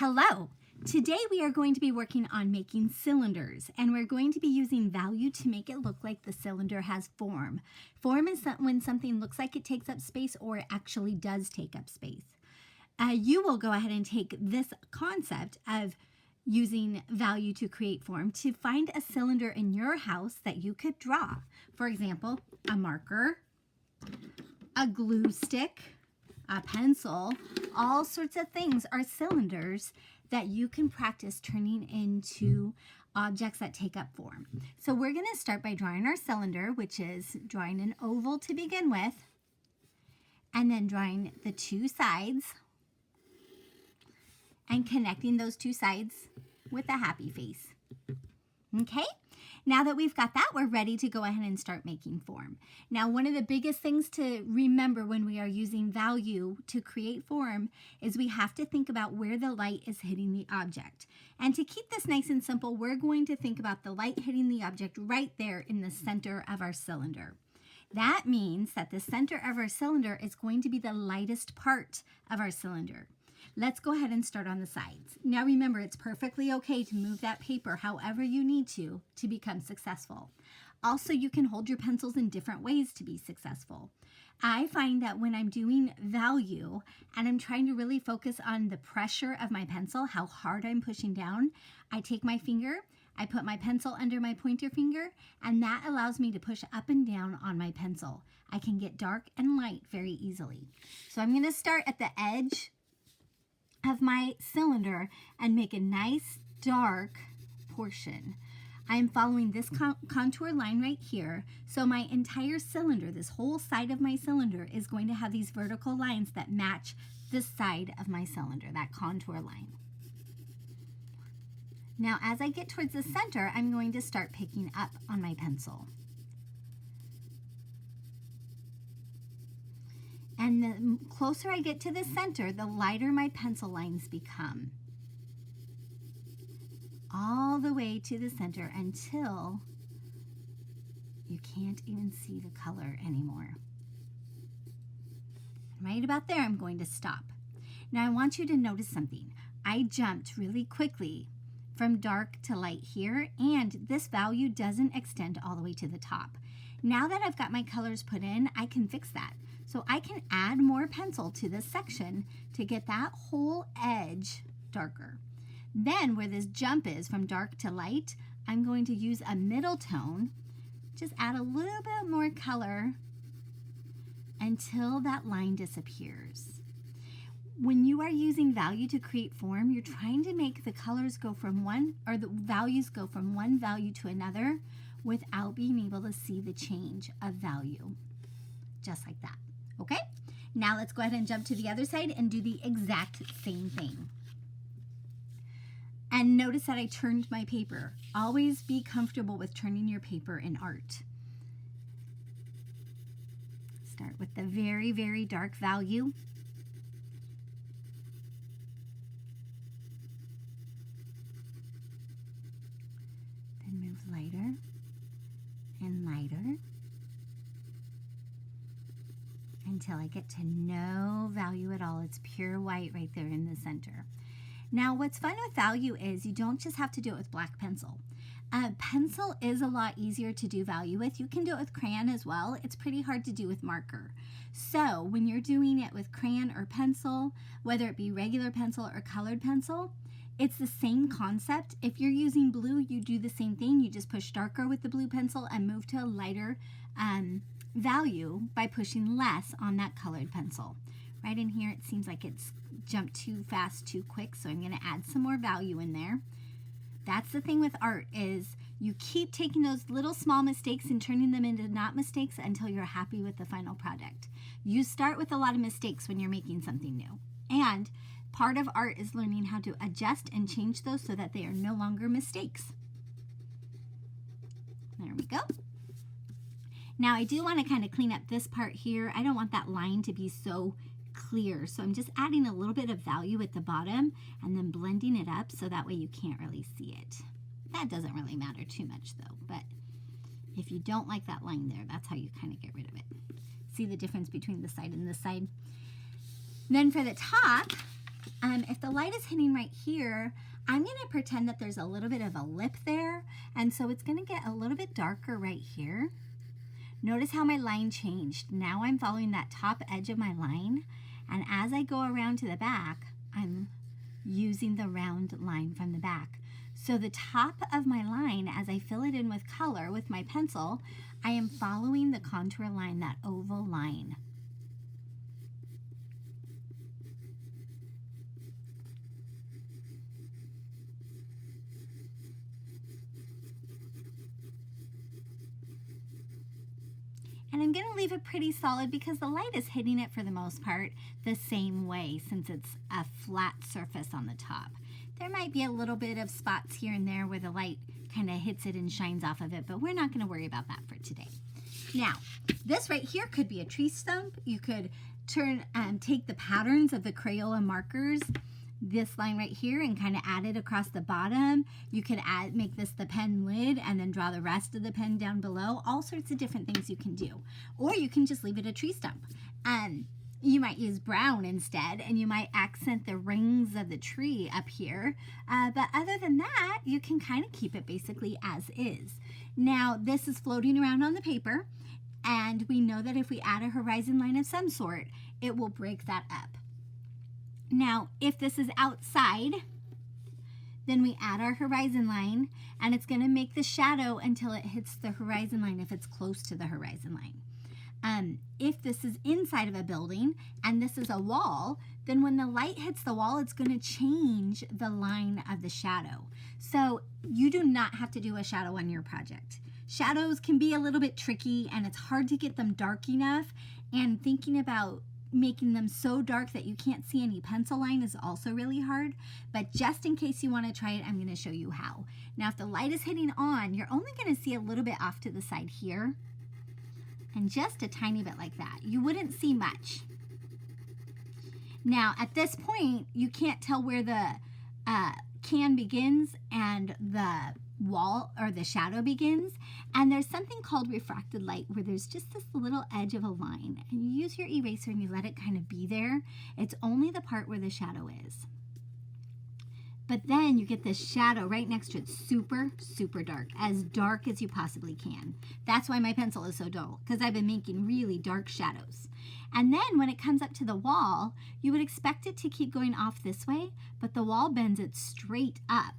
Hello! Today we are going to be working on making cylinders, and we're going to be using value to make it look like the cylinder has form. Form is when something looks like it takes up space or it actually does take up space. You will go ahead and take this concept of using value to create form to find a cylinder in your house that you could draw. For example, a marker, a glue stick, a pencil, all sorts of things are cylinders that you can practice turning into objects that take up form. So we're going to start by drawing our cylinder, which is drawing an oval to begin with, and then drawing the two sides and connecting those two sides with a happy face. Okay? Now that we've got that, we're ready to go ahead and start making form. Now, one of the biggest things to remember when we are using value to create form is we have to think about where the light is hitting the object. And to keep this nice and simple, we're going to think about the light hitting the object right there in the center of our cylinder. That means that the center of our cylinder is going to be the lightest part of our cylinder. Let's go ahead and start on the sides. Now remember, it's perfectly okay to move that paper however you need to become successful. Also, you can hold your pencils in different ways to be successful. I find that when I'm doing value and I'm trying to really focus on the pressure of my pencil, how hard I'm pushing down, I take my finger, I put my pencil under my pointer finger, and that allows me to push up and down on my pencil. I can get dark and light very easily. So I'm going to start at the edge of my cylinder and make a nice dark portion. I'm following this contour line right here, so my entire cylinder, this whole side of my cylinder, is going to have these vertical lines that match this side of my cylinder, that contour line. Now as I get towards the center, I'm going to start picking up on my pencil. And the closer I get to the center, the lighter my pencil lines become. All the way to the center until you can't even see the color anymore. Right about there, I'm going to stop. Now I want you to notice something. I jumped really quickly from dark to light here, and this value doesn't extend all the way to the top. Now that I've got my colors put in, I can fix that. So I can add more pencil to this section to get that whole edge darker. Then where this jump is from dark to light, I'm going to use a middle tone, just add a little bit more color until that line disappears. When you are using value to create form, you're trying to make the colors go from one, or the values go from one value to another without being able to see the change of value, just like that. Okay, now let's go ahead and jump to the other side and do the exact same thing. And notice that I turned my paper. Always be comfortable with turning your paper in art. Start with the very, very dark value. Then move lighter and lighter until I get to no value at all. It's pure white right there in the center. Now what's fun with value is you don't just have to do it with black pencil. Pencil is a lot easier to do value with. You can do it with crayon as well. It's pretty hard to do with marker. So when you're doing it with crayon or pencil, whether it be regular pencil or colored pencil, it's the same concept. If you're using blue, you do the same thing. You just push darker with the blue pencil and move to a lighter value by pushing less on that colored pencil. Right in here, it seems like it's jumped too fast, too quick, so I'm going to add some more value in there. That's the thing with art, is you keep taking those little small mistakes and turning them into not mistakes until you're happy with the final product. You start with a lot of mistakes when you're making something new. And part of art is learning how to adjust and change those so that they are no longer mistakes. There we go. Now I do want to kind of clean up this part here. I don't want that line to be so clear, so I'm just adding a little bit of value at the bottom and then blending it up so that way you can't really see it. That doesn't really matter too much though, but if you don't like that line there, that's how you kind of get rid of it. See the difference between the side and this side? Then for the top, If the light is hitting right here, I'm going to pretend that there's a little bit of a lip there, and so it's going to get a little bit darker right here. Notice how my line changed. Now I'm following that top edge of my line, and as I go around to the back, I'm using the round line from the back. So the top of my line, as I fill it in with color with my pencil, I am following the contour line, that oval line. And I'm going to leave it pretty solid because the light is hitting it for the most part the same way since it's a flat surface on the top. There might be a little bit of spots here and there where the light kind of hits it and shines off of it, but we're not going to worry about that for today. Now, this right here could be a tree stump. You could take the patterns of the Crayola markers, this line right here, and kind of add it across the bottom. You could make this the pen lid and then draw the rest of the pen down below. All sorts of different things you can do. Or you can just leave it a tree stump. You might use brown instead, and you might accent the rings of the tree up here. But other than that, you can kind of keep it basically as is. Now, this is floating around on the paper, and we know that if we add a horizon line of some sort, it will break that up. Now, if this is outside, then we add our horizon line, and it's going to make the shadow until it hits the horizon line if it's close to the horizon line. If this is inside of a building and this is a wall, then when the light hits the wall, it's going to change the line of the shadow. So you do not have to do a shadow on your project. Shadows can be a little bit tricky, and it's hard to get them dark enough, and thinking about making them so dark that you can't see any pencil line is also really hard. But just in case you want to try it, I'm going to show you how. Now, if the light is hitting on, you're only going to see a little bit off to the side here, and just a tiny bit like that. You wouldn't see much. Now, at this point, you can't tell where the can begins and the wall or the shadow begins. And there's something called refracted light where there's just this little edge of a line, and you use your eraser and you let it kind of be there. It's only the part where the shadow is. But then you get this shadow right next to it, super, super dark as you possibly can. That's why my pencil is so dull, because I've been making really dark shadows. And then when it comes up to the wall, you would expect it to keep going off this way, but the wall bends it straight up.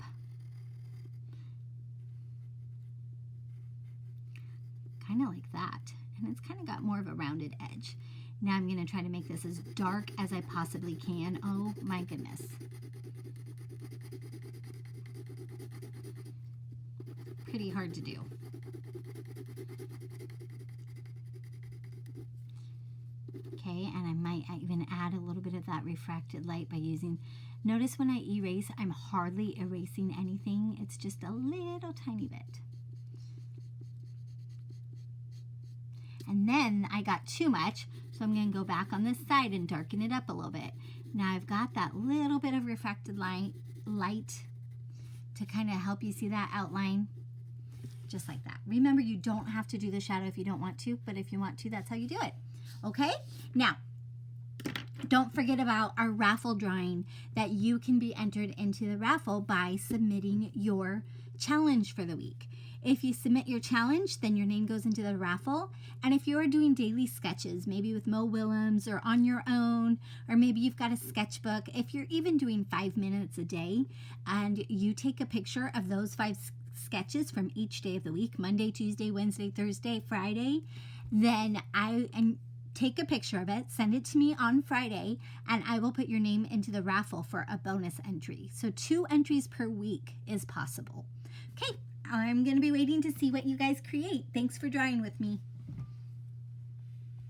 Kind of like that. And it's kind of got more of a rounded edge. Now I'm going to try to make this as dark as I possibly can. Oh my goodness. Pretty hard to do. Okay, and I might even add a little bit of that refracted light by using, notice when I erase, I'm hardly erasing anything. It's just a little tiny bit. And then I got too much, so I'm going to go back on this side and darken it up a little bit. Now I've got that little bit of refracted light to kind of help you see that outline. Just like that. Remember, you don't have to do the shadow if you don't want to, but if you want to, that's how you do it. Okay? Now, don't forget about our raffle drawing, that you can be entered into the raffle by submitting your challenge for the week. If you submit your challenge, then your name goes into the raffle. And if you are doing daily sketches, maybe with Mo Willems or on your own, or maybe you've got a sketchbook, if you're even doing 5 minutes a day and you take a picture of those 5 sketches from each day of the week, Monday, Tuesday, Wednesday, Thursday, Friday, then take a picture of it, send it to me on Friday, and I will put your name into the raffle for a bonus entry. So 2 entries per week is possible. Okay, I'm going to be waiting to see what you guys create. Thanks for drawing with me.